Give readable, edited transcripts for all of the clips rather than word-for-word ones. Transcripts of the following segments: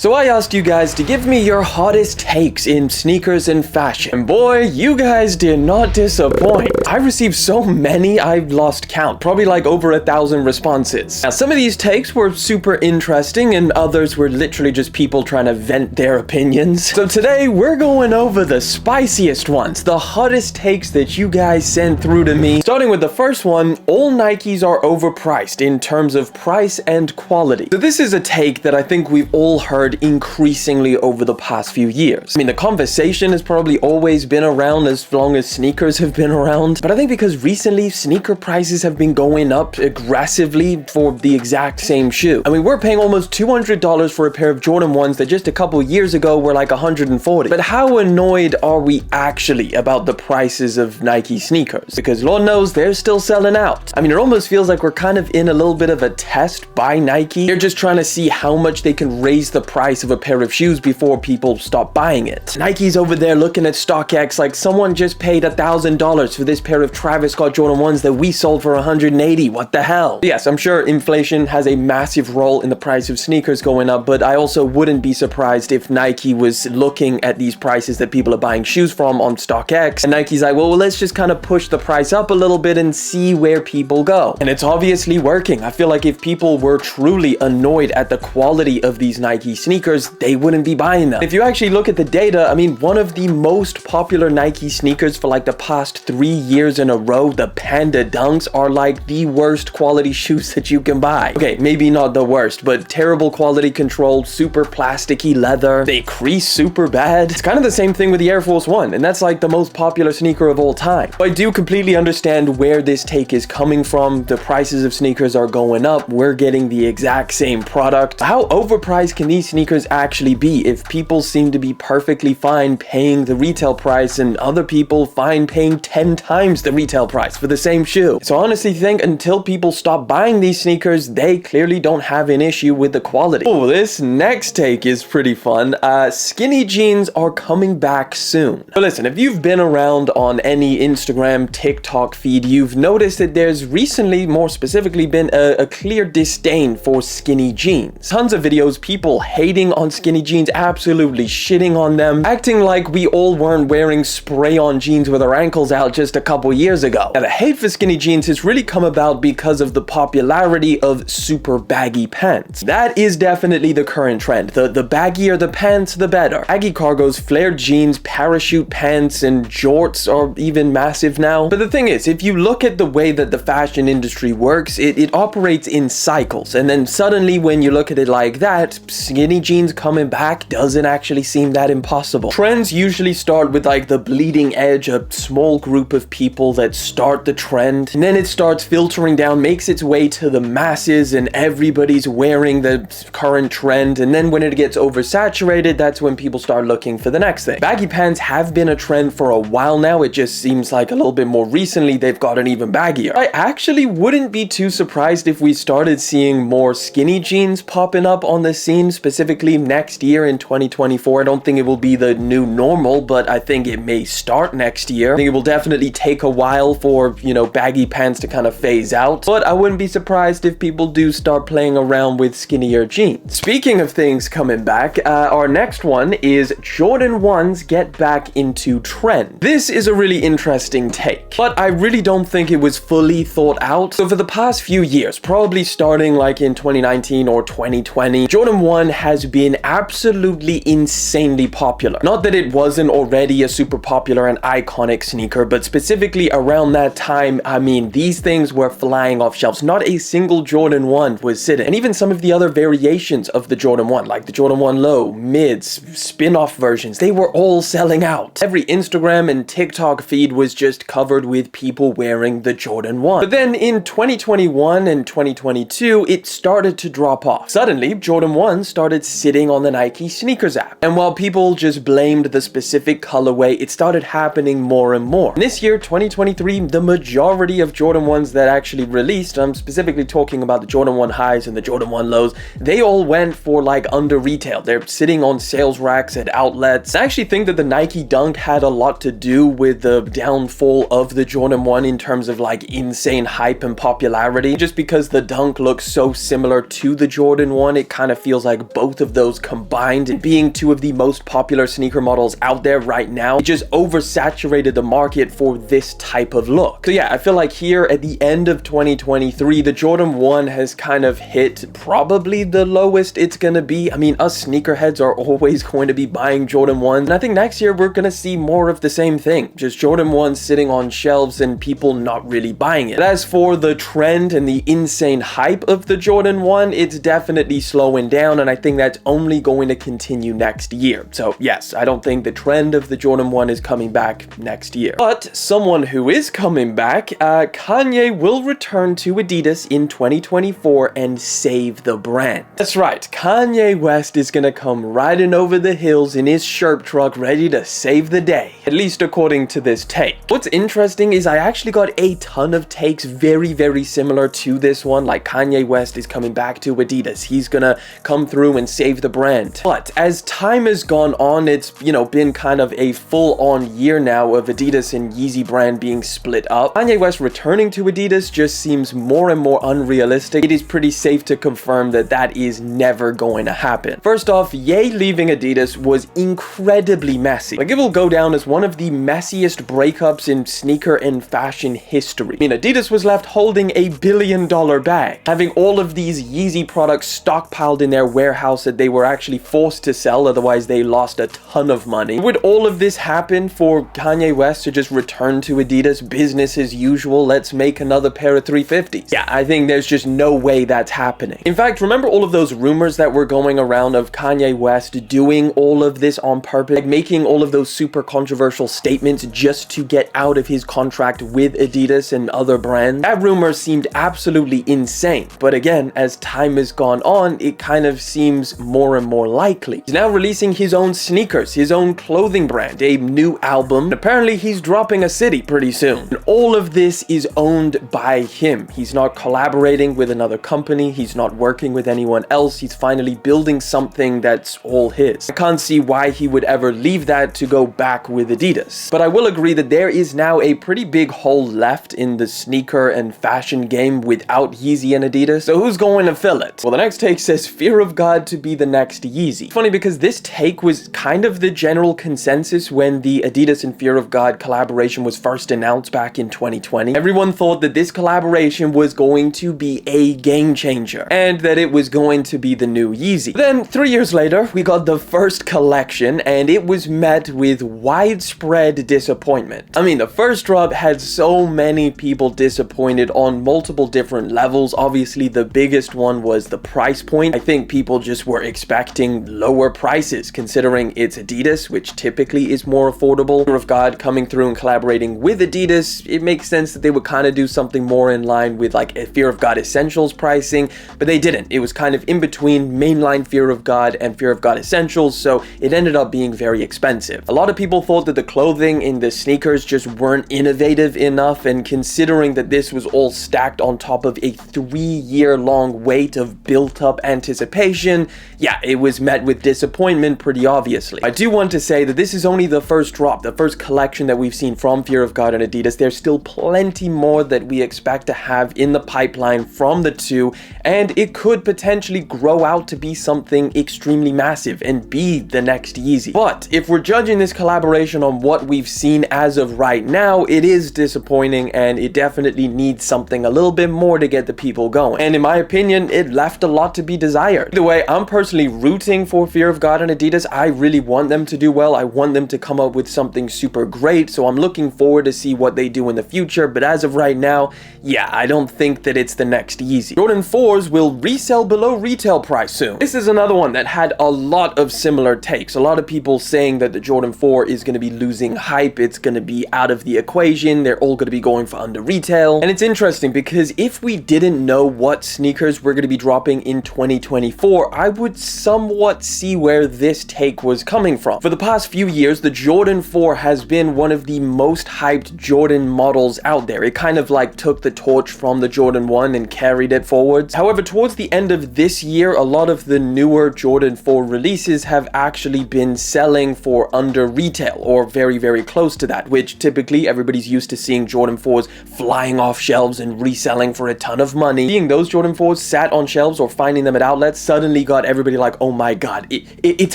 So I asked you guys to give me your hottest takes in sneakers and fashion. And boy, you guys did not disappoint. I received so many, I've lost count. Probably like over 1,000 responses. Now, some of these takes were super interesting and others were literally just people trying to vent their opinions. So today, we're going over the spiciest ones, the hottest takes that you guys sent through to me. Starting with the first one, all Nikes are overpriced in terms of price and quality. So this is a take that I think we've all heard increasingly over the past few years. I mean, the conversation has probably always been around as long as sneakers have been around, but I think because recently sneaker prices have been going up aggressively for the exact same shoe. I mean, we're paying almost $200 for a pair of Jordan 1s that just a couple years ago were like $140. But how annoyed are we actually about the prices of Nike sneakers? Because Lord knows they're still selling out. I mean, it almost feels like we're kind of in a little bit of a test by Nike. They're just trying to see how much they can raise the price of a pair of shoes before people stop buying it. Nike's over there looking at StockX like someone just paid $1,000 for this pair of Travis Scott Jordan 1s that we sold for $180. What the hell? Yes, I'm sure inflation has a massive role in the price of sneakers going up, but I also wouldn't be surprised if Nike was looking at these prices that people are buying shoes from on StockX, and Nike's like, well, let's just kind of push the price up a little bit and see where people go. And it's obviously working. I feel like if people were truly annoyed at the quality of these Nike sneakers, they wouldn't be buying them. If you actually look at the data, I mean, one of the most popular Nike sneakers for like the past 3 years in a row, the Panda Dunks, are like the worst quality shoes that you can buy. Okay, maybe not the worst, but terrible quality control, super plasticky leather, they crease super bad. It's kind of the same thing with the Air Force One, and that's like the most popular sneaker of all time. But I do completely understand where this take is coming from. The prices of sneakers are going up. We're getting the exact same product. How overpriced can these sneakers actually be if people seem to be perfectly fine paying the retail price and other people fine paying 10 times the retail price for the same shoe? So I honestly think until people stop buying these sneakers, they clearly don't have an issue with the quality. Oh, this next take is pretty fun. Skinny jeans are coming back soon. But listen, if you've been around on any Instagram, TikTok feed, you've noticed that there's recently, more specifically, been a clear disdain for skinny jeans. Tons of videos, people hating on skinny jeans, absolutely shitting on them, acting like we all weren't wearing spray-on jeans with our ankles out just a couple years ago. Now, the hate for skinny jeans has really come about because of the popularity of super baggy pants. That is definitely the current trend. The baggier the pants, the better. Baggy cargos, flared jeans, parachute pants, and jorts are even massive now. But the thing is, if you look at the way that the fashion industry works, it operates in cycles. And then suddenly when you look at it like that, skinny jeans coming back doesn't actually seem that impossible. Trends usually start with like the bleeding edge, a small group of people that start the trend, and then it starts filtering down, makes its way to the masses, and everybody's wearing the current trend. And then when it gets oversaturated, that's when people start looking for the next thing. Baggy pants have been a trend for a while now. It just seems like a little bit more recently they've gotten even baggier. I actually wouldn't be too surprised if we started seeing more skinny jeans popping up on the scene, specifically next year in 2024. I don't think it will be the new normal, but I think it may start next year. I think it will definitely take a while for, you know, baggy pants to kind of phase out, but I wouldn't be surprised if people do start playing around with skinnier jeans. Speaking of things coming back, our next one is Jordan 1s get back into trend. This is a really interesting take, but I really don't think it was fully thought out. So for the past few years, probably starting like in 2019 or 2020, Jordan 1 has been absolutely insanely popular. Not that it wasn't already a super popular and iconic sneaker, but specifically around that time, I mean, these things were flying off shelves. Not a single Jordan 1 was sitting. And even some of the other variations of the Jordan 1, like the Jordan 1 Low, Mids, spin-off versions, they were all selling out. Every Instagram and TikTok feed was just covered with people wearing the Jordan 1. But then in 2021 and 2022, it started to drop off. Suddenly, Jordan 1 started sitting on the Nike sneakers app. And while people just blamed the specific colorway, it started happening more and more. And this year, 2023, the majority of Jordan 1s that actually released, I'm specifically talking about the Jordan 1 highs and the Jordan 1 lows, they all went for like under retail. They're sitting on sales racks at outlets. I actually think that the Nike Dunk had a lot to do with the downfall of the Jordan 1 in terms of like insane hype and popularity. Just because the Dunk looks so similar to the Jordan 1, it kind of feels like both both of those combined, and being two of the most popular sneaker models out there right now, it just oversaturated the market for this type of look. So yeah, I feel like here at the end of 2023, the Jordan 1 has kind of hit probably the lowest it's gonna be. I mean, us sneakerheads are always going to be buying Jordan 1s, and I think next year we're gonna see more of the same thing. Just Jordan 1s sitting on shelves and people not really buying it. But as for the trend and the insane hype of the Jordan 1, it's definitely slowing down, and I think that's only going to continue next year. So yes, I don't think the trend of the Jordan 1 is coming back next year. But someone who is coming back, Kanye will return to Adidas in 2024 and save the brand. That's right, Kanye West is gonna come riding over the hills in his Sherp truck ready to save the day, at least according to this take. What's interesting is I actually got a ton of takes very similar to this one, like Kanye West is coming back to Adidas, he's gonna come through and save the brand. But as time has gone on, it's, you know, been kind of a full-on year now of Adidas and Yeezy brand being split up. Kanye West returning to Adidas just seems more and more unrealistic. It is pretty safe to confirm that that is never going to happen. First off, Ye leaving Adidas was incredibly messy. Like, it will go down as one of the messiest breakups in sneaker and fashion history. I mean, Adidas was left holding a billion-dollar bag, having all of these Yeezy products stockpiled in their warehouse that they were actually forced to sell, otherwise they lost a ton of money. Would all of this happen for Kanye West to just return to Adidas, business as usual, let's make another pair of 350s? Yeah, I think there's just no way that's happening. In fact, remember all of those rumors that were going around of Kanye West doing all of this on purpose, like making all of those super controversial statements just to get out of his contract with Adidas and other brands? That rumor seemed absolutely insane, but again, as time has gone on, it kind of seems more and more likely. He's now releasing his own sneakers, his own clothing brand, a new album, and apparently he's dropping a city pretty soon. And all of this is owned by him. He's not collaborating with another company, he's not working with anyone else, he's finally building something that's all his. I can't see why he would ever leave that to go back with Adidas. But I will agree that there is now a pretty big hole left in the sneaker and fashion game without Yeezy and Adidas, so who's going to fill it? Well, the next take says Fear of God to be the next Yeezy. It's funny because this take was kind of the general consensus when the Adidas and Fear of God collaboration was first announced back in 2020. Everyone thought that this collaboration was going to be a game changer and that it was going to be the new Yeezy. Then 3 years later, we got the first collection and it was met with widespread disappointment. I mean, the first drop had so many people disappointed on multiple different levels. Obviously, the biggest one was the price point. I think people just were expecting lower prices considering it's Adidas, which typically is more affordable. Fear of God coming through and collaborating with Adidas, it makes sense that they would kind of do something more in line with like a Fear of God Essentials pricing, but they didn't. It was kind of in between mainline Fear of God and Fear of God Essentials, so it ended up being very expensive. A lot of people thought that the clothing in the sneakers just weren't innovative enough, and considering that this was all stacked on top of a 3-year-long wait of built-up anticipation, yeah, it was met with disappointment pretty obviously. I do want to say that this is only the first drop, the first collection that we've seen from Fear of God and Adidas. There's still plenty more that we expect to have in the pipeline from the two, and it could potentially grow out to be something extremely massive and be the next Yeezy. But if we're judging this collaboration on what we've seen as of right now, it is disappointing and it definitely needs something a little bit more to get the people going. And in my opinion, it left a lot to be desired. Either way, I'm personally rooting for Fear of God and Adidas. I really want them to do well. I want them to come up with something super great, so I'm looking forward to see what they do in the future. But as of right now, yeah, I don't think that it's the next Yeezy. Jordan 4s will resell below retail price soon. This is another one that had a lot of similar takes. A lot of people saying that the Jordan 4 is going to be losing hype, it's going to be out of the equation, they're all going to be going for under retail. And it's interesting because if we didn't know what sneakers were going to be dropping in 2024, I would somewhat see where this take was coming from. For the past few years, the Jordan 4 has been one of the most hyped Jordan models out there. It kind of like took the torch from the Jordan 1 and carried it forwards. However, towards the end of this year, a lot of the newer Jordan 4 releases have actually been selling for under retail or very close to that, which typically everybody's used to seeing Jordan 4s flying off shelves and reselling for a ton of money. Seeing those Jordan 4s sat on shelves or finding them at outlets suddenly got but everybody like, oh my god, it's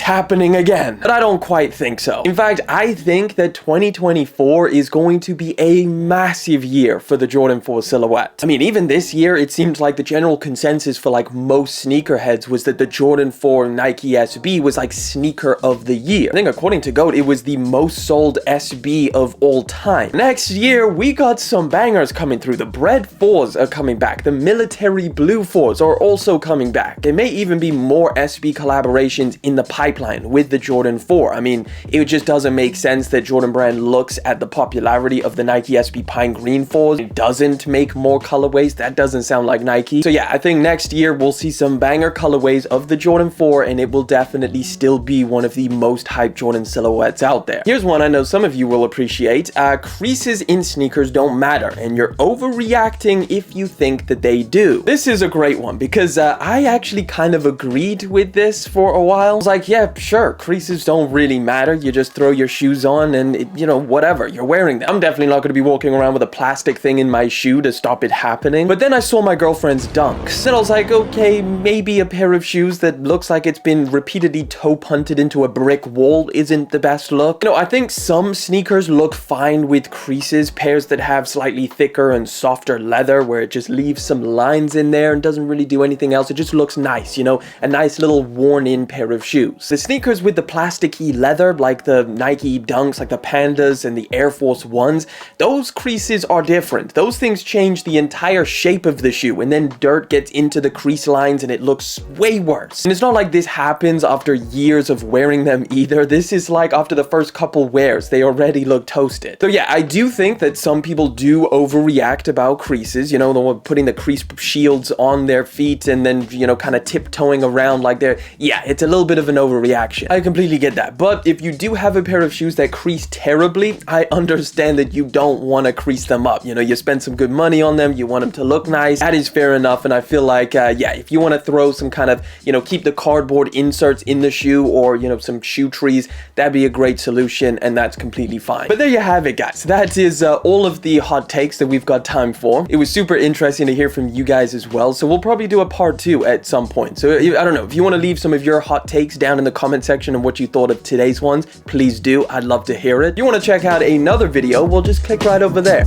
happening again. But I don't quite think so. In fact, I think that 2024 is going to be a massive year for the Jordan 4 silhouette. I mean, even this year, it seems like the general consensus for like most sneakerheads was that the Jordan 4 Nike SB was like sneaker of the year. I think according to GOAT, it was the most sold SB of all time. Next year, we got some bangers coming through. The Bread 4s are coming back. The Military Blue 4s are also coming back. There may even be more SB collaborations in the pipeline with the Jordan 4. I mean, it just doesn't make sense that Jordan Brand looks at the popularity of the Nike SB Pine Green 4s. It doesn't make more colorways. That doesn't sound like Nike. So yeah, I think next year we'll see some banger colorways of the Jordan 4, and it will definitely still be one of the most hyped Jordan silhouettes out there. Here's one I know some of you will appreciate. Creases in sneakers don't matter, and you're overreacting if you think that they do. This is a great one because I actually kind of agreed with this for a while. I was like, yeah, sure, creases don't really matter. You just throw your shoes on and, you know, whatever, you're wearing them. I'm definitely not going to be walking around with a plastic thing in my shoe to stop it happening. But then I saw my girlfriend's Dunks, and I was like, okay, maybe a pair of shoes that looks like it's been repeatedly toe punted into a brick wall isn't the best look. You know, I think some sneakers look fine with creases, pairs that have slightly thicker and softer leather where it just leaves some lines in there and doesn't really do anything else. It just looks nice, you know, a nice little worn in pair of shoes. The sneakers with the plasticky leather, like the Nike Dunks, like the Pandas and the Air Force Ones, those creases are different. Those things change the entire shape of the shoe, and then dirt gets into the crease lines and it looks way worse. And it's not like this happens after years of wearing them either. This is like after the first couple wears, they already look toasted. So yeah, I do think that some people do overreact about creases, you know, the one putting the crease shields on their feet and then, you know, kind of tiptoeing around like they're, yeah, it's a little bit of an overreaction. I completely get that. But if you do have a pair of shoes that crease terribly, I understand that you don't want to crease them up. You know, you spend some good money on them, you want them to look nice. That is fair enough. And I feel like, yeah, if you want to throw some kind of, you know, keep the cardboard inserts in the shoe or, you know, some shoe trees, that'd be a great solution, and that's completely fine. But there you have it, guys. That is all of the hot takes that we've got time for. It was super interesting to hear from you guys as well, so we'll probably do a part 2 at some point. So I don't know, if you want to leave some of your hot takes down in the comment section and what you thought of today's ones, please do. I'd love to hear it. If you want to check out another video, well, just click right over there.